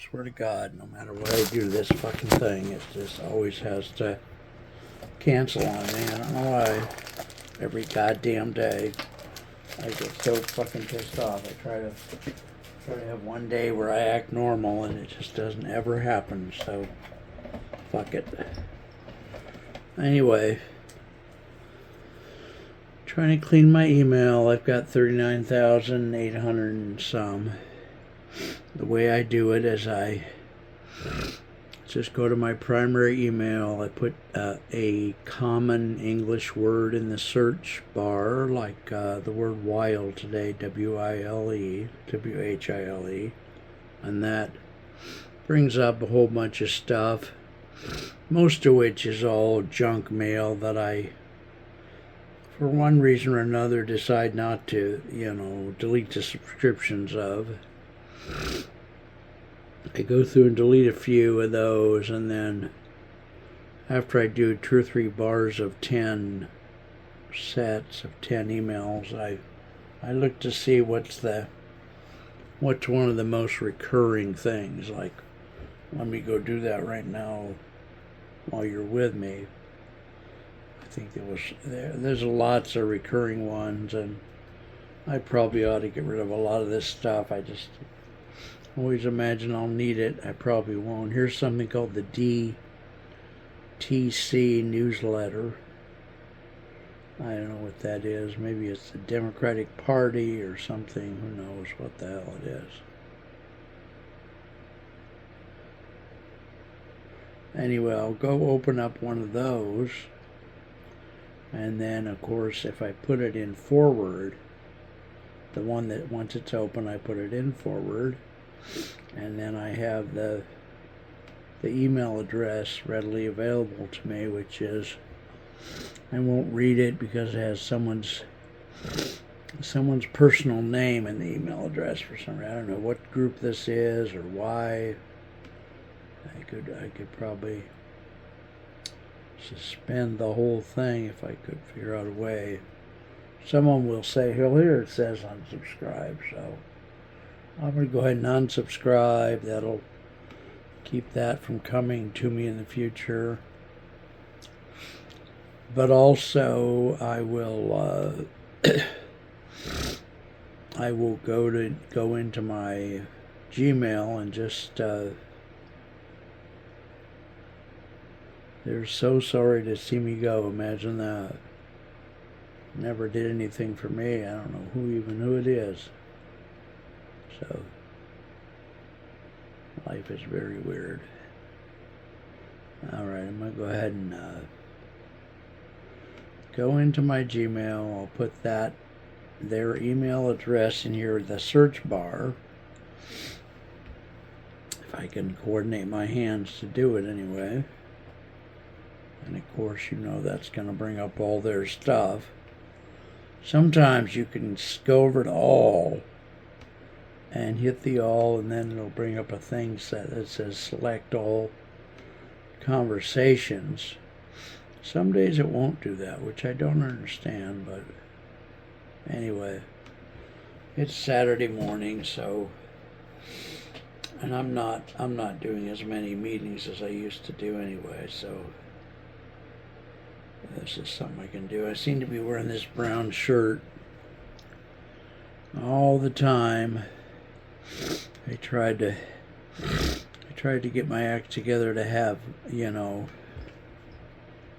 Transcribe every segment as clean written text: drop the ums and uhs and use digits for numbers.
Swear to God, no matter what I do to this fucking thing, it just always has to cancel on me. I don't know why. Every goddamn day, I get so fucking pissed off. I try to have one day where I act normal, and it just doesn't ever happen. So, fuck it. Anyway, trying to clean my email. I've got 39,800 and some. The way I do it is I just go to my primary email. I put a common English word in the search bar, like the word while today, W-I-L-E, W-H-I-L-E, and that brings up a whole bunch of stuff, most of which is all junk mail that I, for one reason or another, decide not to, delete the subscriptions of. I go through and delete a few of those, and then after I do 2 or 3 bars of 10 sets of 10 emails, I look to see what's one of the most recurring things. Like, let me go do that right now while you're with me. I think there's lots of recurring ones, and I probably ought to get rid of a lot of this stuff. I just always imagine I'll need it. I probably won't. Here's something called the DTC newsletter. I don't know what that is. Maybe it's the Democratic Party or something. Who knows what the hell it is. Anyway, I'll go open up one of those. And then, of course, if I put it in forward, the one that once it's open, I put it in forward. And then I have the email address readily available to me, which is, I won't read it because it has someone's personal name in the email address for some reason. I don't know what group this is or why. I could probably suspend the whole thing if I could figure out a way. Someone will say, "Well, here it says unsubscribe," so I'm going to go ahead and unsubscribe. That'll keep that from coming to me in the future. But also, I will go into my Gmail and just they're so sorry to see me go. Imagine that. Never did anything for me. I don't know who it is. So, life is very weird. Alright, I'm going to go ahead and go into my Gmail. I'll put their email address in here, the search bar. If I can coordinate my hands to do it anyway. And of course, that's going to bring up all their stuff. Sometimes you can go over to all and hit the all, and then it'll bring up a thing that says select all conversations. Some days it won't do that, which I don't understand, but anyway, it's Saturday morning, so, and I'm not doing as many meetings as I used to do anyway, so this is something I can do. I seem to be wearing this brown shirt all the time. I tried to get my act together to have,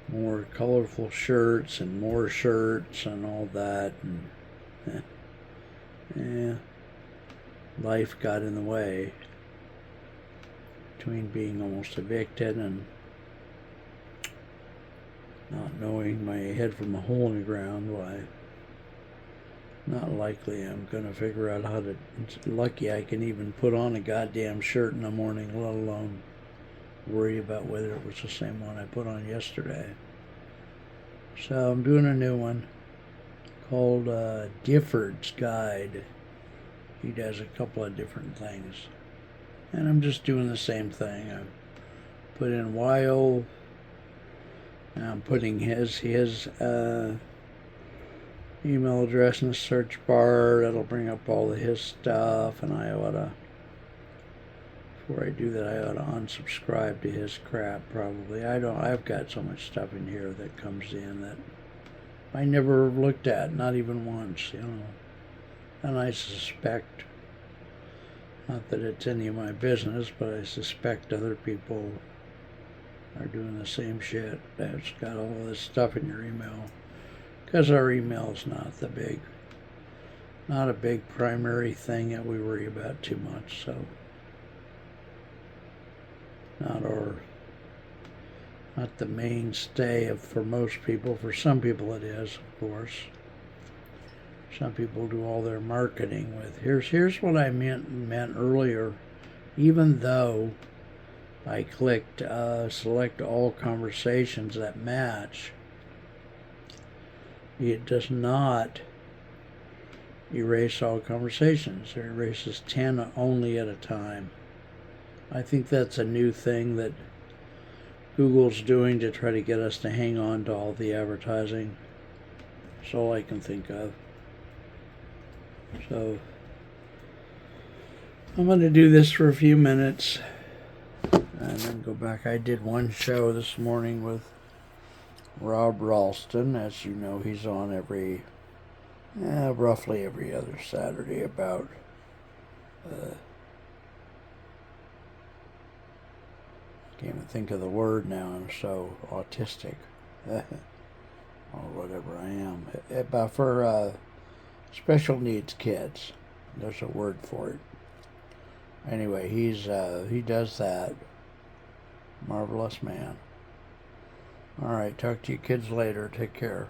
more colorful shirts and more shirts and all that, and life got in the way between being almost evicted and not knowing my head from a hole in the ground. Why, not likely I'm going to figure out how to. It's lucky I can even put on a goddamn shirt in the morning, let alone worry about whether it was the same one I put on yesterday. So I'm doing a new one called Gifford's Guide. He does a couple of different things. And I'm just doing the same thing. I put in while. I'm putting his email address in the search bar. That'll bring up all of his stuff, and I ought to Before I do that, I ought to unsubscribe to his crap, probably. I've got so much stuff in here that comes in that I never looked at, not even once, And I suspect, not that it's any of my business, but I suspect other people are doing the same shit. That's got all this stuff in your email. Because our email's not a big primary thing that we worry about too much, so not the mainstay for most people. For some people it is, of course. Some people do all their marketing with. Here's what I meant earlier. Even though I clicked select all conversations that match, it does not erase all conversations. It erases 10 only at a time. I think that's a new thing that Google's doing to try to get us to hang on to all the advertising. That's all I can think of. So I'm going to do this for a few minutes and then go back. I did one show this morning with Rob Ralston. As you know, he's on roughly every other Saturday about can't even think of the word now. I'm so autistic, or whatever I am. About for special needs kids. There's a word for it. Anyway, he does that. Marvelous man. All right, talk to you kids later. Take care.